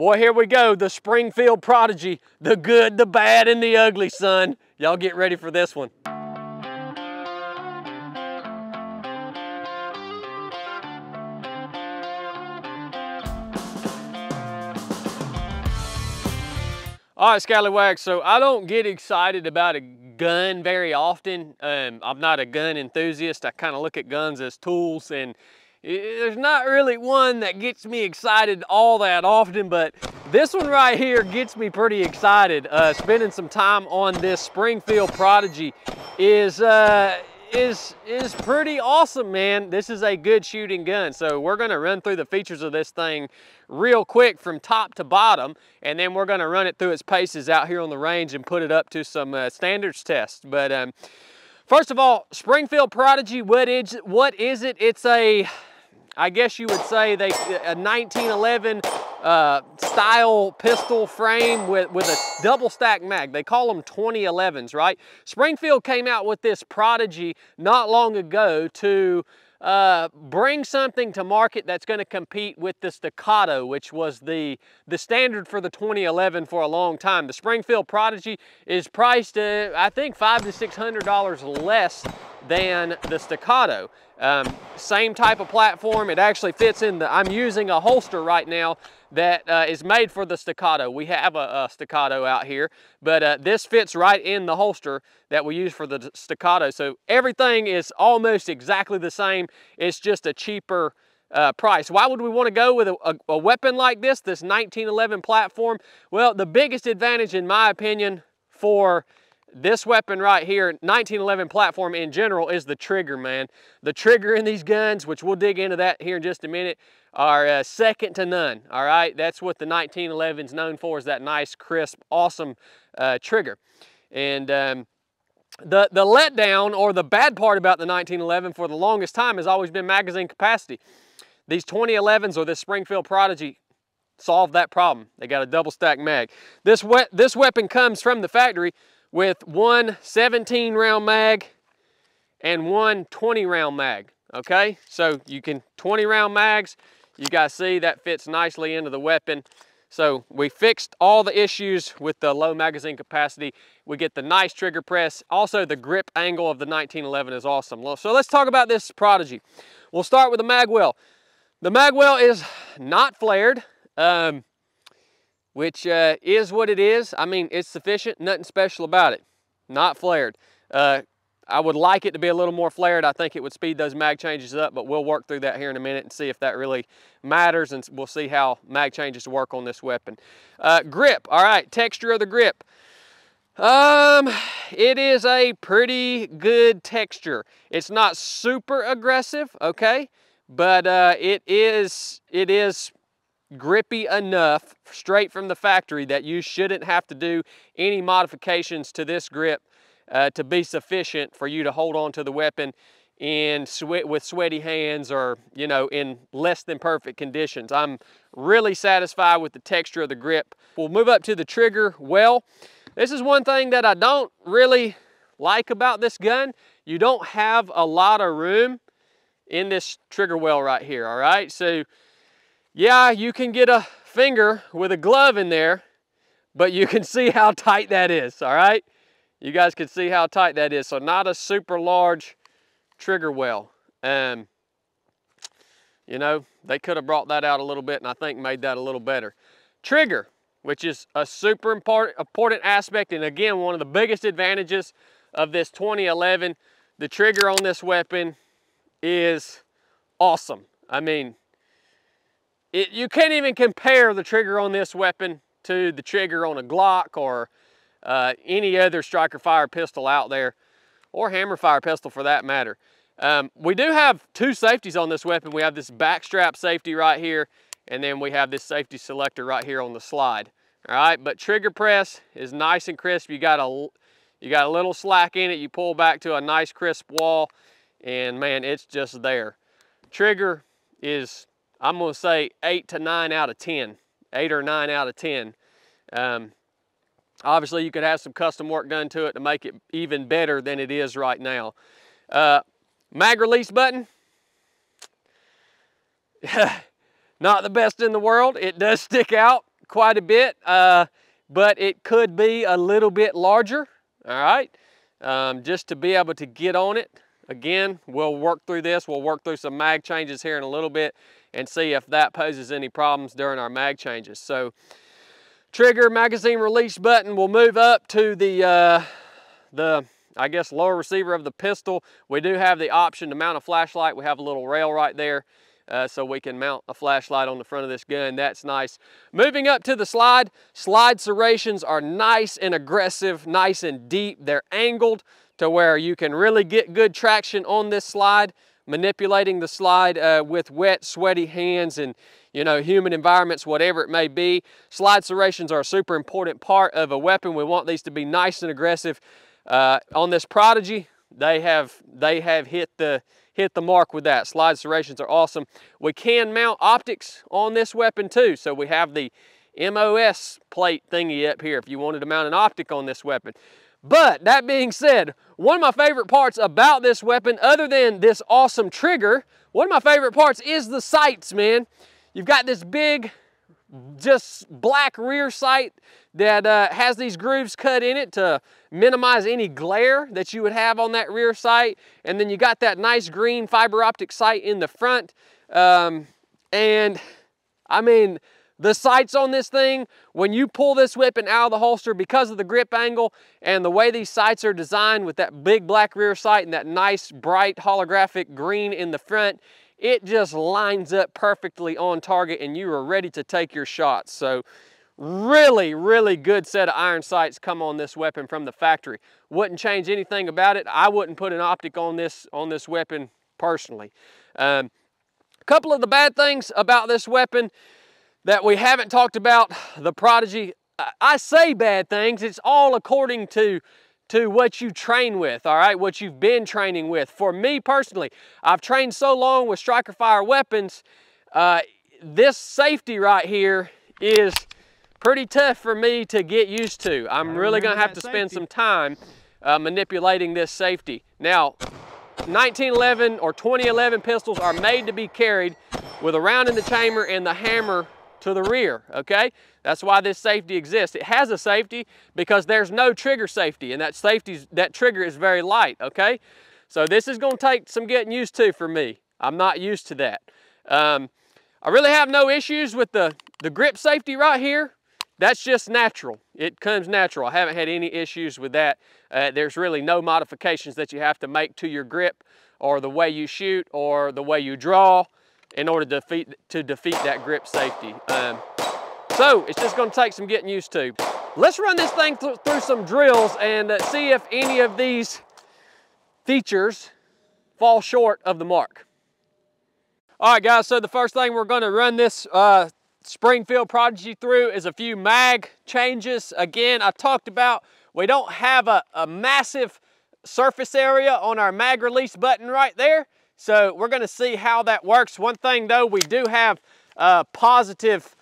Boy, here we go, the Springfield Prodigy, the good, the bad, and the ugly, son. Y'all get ready for this one. All right, Scallywags, so I don't get excited about a gun very often. I'm not a gun enthusiast. I kind of look at guns as tools, and there's not really one that gets me excited all that often, but this one right here gets me pretty excited. Spending some time on this Springfield Prodigy is pretty awesome, man. This is a good shooting gun. So we're gonna run through the features of this thing real quick from top to bottom, and then we're gonna run it through its paces out here on the range and put it up to some standards tests. But first of all, Springfield Prodigy, what is it? It's a, I guess you would say, a 1911 style pistol frame with a double stack mag. They call them 2011s, right? Springfield came out with this Prodigy not long ago to bring something to market that's going to compete with the Staccato, which was the standard for the 2011 for a long time. The Springfield Prodigy is priced, I think, $500 to $600 less than the Staccato. Same type of platform. It actually fits in I'm using a holster right now that is made for the Staccato. We have a Staccato out here, but this fits right in the holster that we use for the Staccato. So everything is almost exactly the same. It's just a cheaper price. Why would we want to go with a weapon like this 1911 platform? Well, the biggest advantage, in my opinion, for this weapon right here, 1911 platform in general, is the trigger, man. The trigger in these guns, which we'll dig into that here in just a minute, are second to none, all right? That's what the 1911 is known for, is that nice, crisp, awesome trigger. And the letdown, or the bad part about the 1911 for the longest time, has always been magazine capacity. These 2011s, or this Springfield Prodigy, solved that problem. They got a double stack mag. This weapon comes from the factory with one 17-round mag and one 20-round mag, okay? So you can 20-round mags. You guys see that fits nicely into the weapon. So we fixed all the issues with the low magazine capacity. We get the nice trigger press. Also, the grip angle of the 1911 is awesome. So let's talk about this Prodigy. We'll start with the mag well. The mag well is not flared, which is what it is. I mean, it's sufficient, nothing special about it. Not flared. I would like it to be a little more flared. I think it would speed those mag changes up, but we'll work through that here in a minute and see if that really matters, and we'll see how mag changes work on this weapon. Grip, all right, texture of the grip. It is a pretty good texture. It's not super aggressive, okay, but it is grippy enough straight from the factory that you shouldn't have to do any modifications to this grip to be sufficient for you to hold on to the weapon with sweaty hands, or, you know, in less than perfect conditions. I'm really satisfied with the texture of the grip. We'll move up to the trigger well. This is one thing that I don't really like about this gun. You don't have a lot of room in this trigger well right here, all right? So yeah, you can get a finger with a glove in there, but you can see how tight that is, all right? You guys can see how tight that is. So not a super large trigger well. You know, they could have brought that out a little bit, and I think made that a little better. Trigger, which is a super important aspect, and again, one of the biggest advantages of this 2011. The trigger on this weapon is awesome. I mean, you can't even compare the trigger on this weapon to the trigger on a Glock or any other striker fire pistol out there, or hammer fire pistol for that matter. We do have two safeties on this weapon. We have this back strap safety right here, and then we have this safety selector right here on the slide. All right, but trigger press is nice and crisp. You got a little slack in it. You pull back to a nice crisp wall, and man, it's just there. Trigger is, I'm gonna say 8 to 9 out of 10. 8 or 9 out of 10. Obviously, you could have some custom work done to it to make it even better than it is right now. Mag release button, not the best in the world. It does stick out quite a bit, but it could be a little bit larger, all right? Just to be able to get on it. Again, we'll work through this. We'll work through some mag changes here in a little bit and see if that poses any problems during our mag changes. So, trigger, magazine release button will move up to the I guess, lower receiver of the pistol. We do have the option to mount a flashlight. We have a little rail right there, so we can mount a flashlight on the front of this gun. That's nice. Moving up to the slide serrations are nice and aggressive, nice and deep. They're angled to where you can really get good traction on this slide, manipulating the slide with wet, sweaty hands and, you know, humid environments, whatever it may be. Slide serrations are a super important part of a weapon. We want these to be nice and aggressive. On this Prodigy, they have hit the mark with that. Slide serrations are awesome. We can mount optics on this weapon too. So we have the MOS plate thingy up here if you wanted to mount an optic on this weapon. But that being said, one of my favorite parts about this weapon, other than this awesome trigger, one of my favorite parts is the sights, man. You've got this big, just black rear sight that has these grooves cut in it to minimize any glare that you would have on that rear sight. And then you got that nice green fiber optic sight in the front. And I mean, the sights on this thing, when you pull this weapon out of the holster, because of the grip angle and the way these sights are designed with that big black rear sight and that nice bright holographic green in the front, it just lines up perfectly on target and you are ready to take your shots. So really, really good set of iron sights come on this weapon from the factory. Wouldn't change anything about it. I wouldn't put an optic on this weapon personally. A couple of the bad things about this weapon that we haven't talked about, the Prodigy. I say bad things, it's all according to what you train with, all right, what you've been training with. For me personally, I've trained so long with striker fire weapons, this safety right here is pretty tough for me to get used to. I'm really gonna have to spend some time manipulating this safety. Now, 1911 or 2011 pistols are made to be carried with a round in the chamber and the hammer to the rear, okay? That's why this safety exists. It has a safety because there's no trigger safety, and that trigger is very light, okay? So this is gonna take some getting used to for me. I'm not used to that. I really have no issues with the grip safety right here. That's just natural. It comes natural. I haven't had any issues with that. There's really no modifications that you have to make to your grip or the way you shoot or the way you draw in order to defeat that grip safety. So it's just gonna take some getting used to. Let's run this thing through some drills and see if any of these features fall short of the mark. All right, guys, so the first thing we're gonna run this Springfield Prodigy through is a few mag changes. Again, I talked about we don't have a massive surface area on our mag release button right there. So we're gonna see how that works. One thing though, we do have positive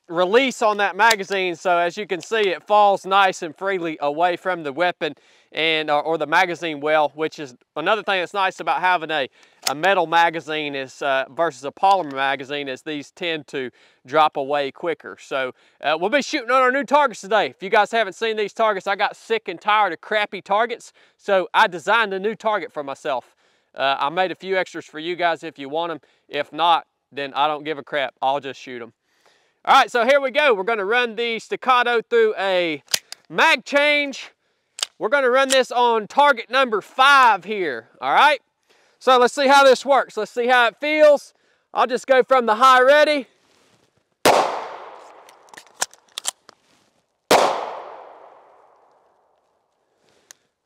release on that magazine. So as you can see, it falls nice and freely away from the weapon and or the magazine well, which is another thing that's nice about having a metal magazine is versus a polymer magazine, is these tend to drop away quicker. So we'll be shooting on our new targets today. If you guys haven't seen these targets, I got sick and tired of crappy targets, so I designed a new target for myself. I made a few extras for you guys if you want them. If not, then I don't give a crap. I'll just shoot them. All right, so here we go. We're gonna run the Staccato through a mag change. We're gonna run this on target number 5 here, all right? So let's see how this works. Let's see how it feels. I'll just go from the high ready.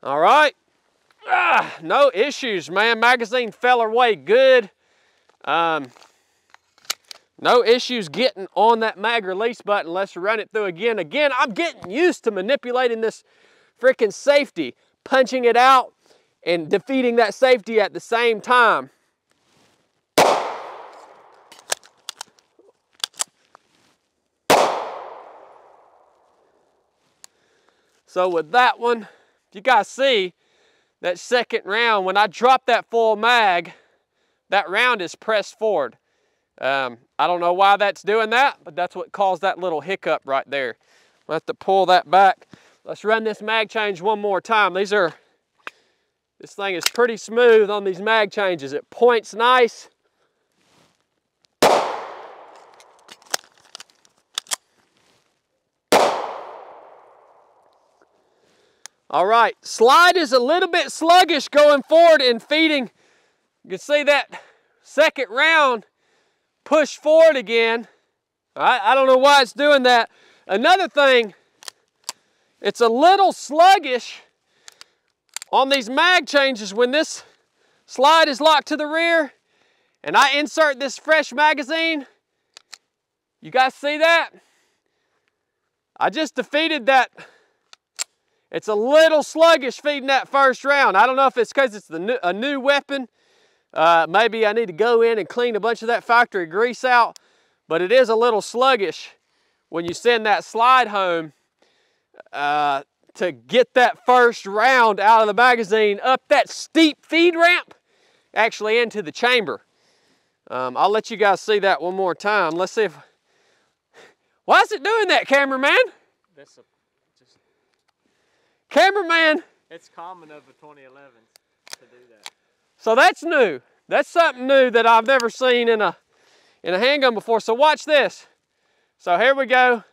All right. No issues, man. Magazine fell away good. No issues getting on that mag release button. Let's run it through again. Again, I'm getting used to manipulating this freaking safety, punching it out and defeating that safety at the same time. So with that one, you guys see that second round, when I drop that full mag, that round is pressed forward. I don't know why that's doing that, but that's what caused that little hiccup right there. We'll have to pull that back. Let's run this mag change one more time. This thing is pretty smooth on these mag changes. It points nice. All right, slide is a little bit sluggish going forward and feeding. You can see that second round push forward again. All right, I don't know why it's doing that. Another thing, it's a little sluggish on these mag changes when this slide is locked to the rear and I insert this fresh magazine. You guys see that? I just defeated that. It's a little sluggish feeding that first round. I don't know if it's because it's a new weapon. Maybe I need to go in and clean a bunch of that factory grease out, but it is a little sluggish when you send that slide home to get that first round out of the magazine up that steep feed ramp, actually into the chamber. I'll let you guys see that one more time. Let's see if, why is it doing that, cameraman? Cameraman. It's common of the 2011s to do that. So that's new. That's something new that I've never seen in a handgun before. So watch this. So here we go.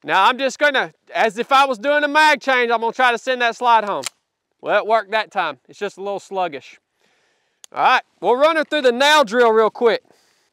Now I'm just gonna, as if I was doing a mag change, I'm gonna try to send that slide home. Well, it worked that time. It's just a little sluggish. All right, we'll run it through the nail drill real quick.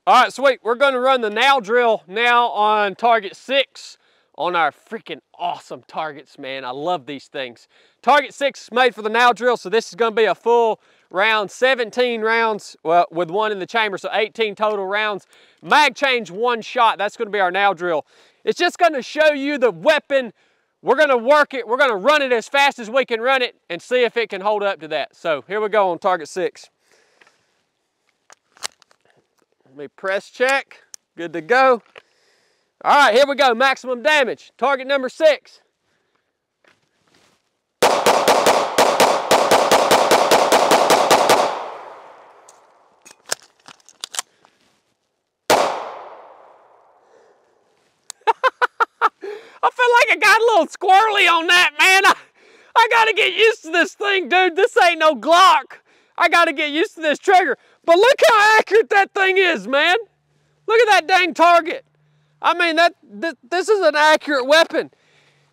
All right, sweet. We're gonna run the nail drill now on target 6 on our freaking awesome targets, man. I love these things. Target 6 is made for the nail drill, so this is gonna be a full round, 17 rounds, well, with one in the chamber, so 18 total rounds. Mag change 1 shot, that's gonna be our nail drill. It's just gonna show you the weapon. We're gonna work it, we're gonna run it as fast as we can run it and see if it can hold up to that. So here we go on target 6. Let me press check, good to go. All right, here we go, maximum damage. Target number 6. I feel like I got a little squirrely on that, man. I gotta get used to this thing, dude. This ain't no Glock. I gotta get used to this trigger. But look how accurate that thing is, man. Look at that dang target. I mean, this is an accurate weapon.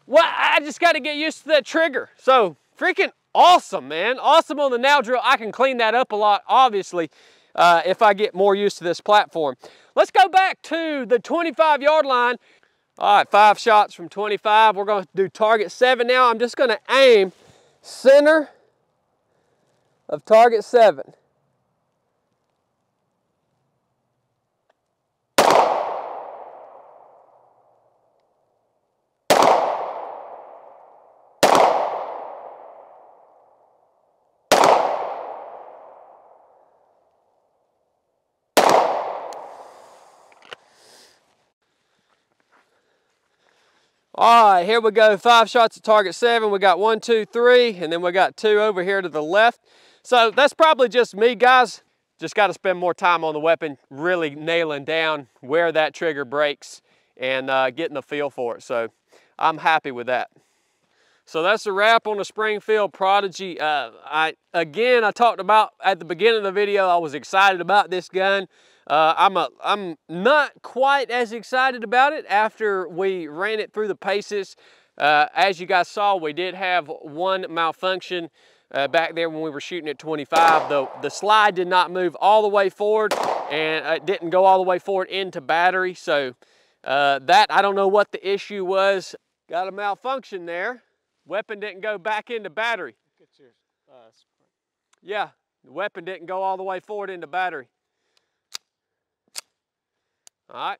Well, I just gotta get used to that trigger. So, freaking awesome, man. Awesome on the nail drill. I can clean that up a lot, obviously, if I get more used to this platform. Let's go back to the 25-yard line. All right, 5 shots from 25. We're gonna do target 7 now. I'm just gonna aim center of target 7. All right, here we go. 5 shots at target 7. We got 1, 2, 3, and then we got 2 over here to the left. So that's probably just me, guys. Just got to spend more time on the weapon, really nailing down where that trigger breaks and getting a feel for it. So I'm happy with that. So that's a wrap on the Springfield Prodigy. Again, I talked about at the beginning of the video, I was excited about this gun. I'm not quite as excited about it after we ran it through the paces. As you guys saw, we did have one malfunction back there when we were shooting at 25. The slide did not move all the way forward, and it didn't go all the way forward into battery. So that, I don't know what the issue was. Got a malfunction there. Weapon didn't go back into battery. Yeah, the weapon didn't go all the way forward into battery. All right.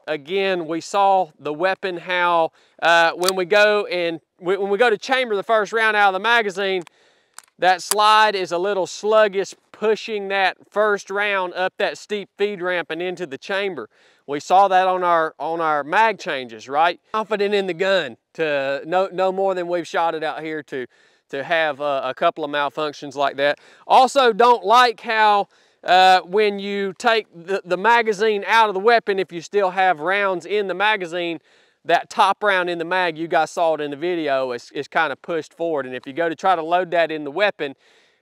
Again, we saw the weapon how when we go to chamber the first round out of the magazine, that slide is a little sluggish, pushing that first round up that steep feed ramp and into the chamber. We saw that on our mag changes, right? Confident in the gun to no more than we've shot it out here to have a couple of malfunctions like that. Also, don't like how when you take the magazine out of the weapon, if you still have rounds in the magazine, that top round in the mag, you guys saw it in the video, is kind of pushed forward. And if you go to try to load that in the weapon,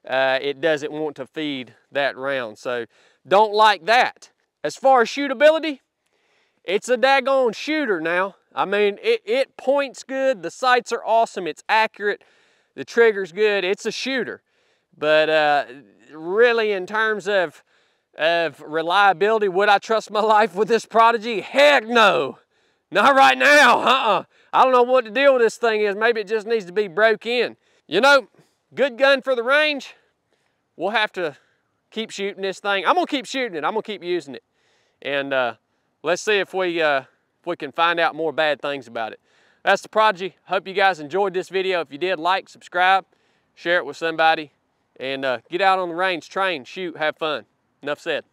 it doesn't want to feed that round. So don't like that. As far as shootability, it's a daggone shooter now. I mean, it points good, the sights are awesome, it's accurate, the trigger's good, it's a shooter. But really, in terms of reliability, would I trust my life with this Prodigy? Heck no. Not right now, I don't know what the deal with this thing is. Maybe it just needs to be broke in. You know, good gun for the range. We'll have to keep shooting this thing. I'm gonna keep shooting it, I'm gonna keep using it. And let's see if we can find out more bad things about it. That's the Prodigy. Hope you guys enjoyed this video. If you did, like, subscribe, share it with somebody, and get out on the range, train, shoot, have fun. Enough said.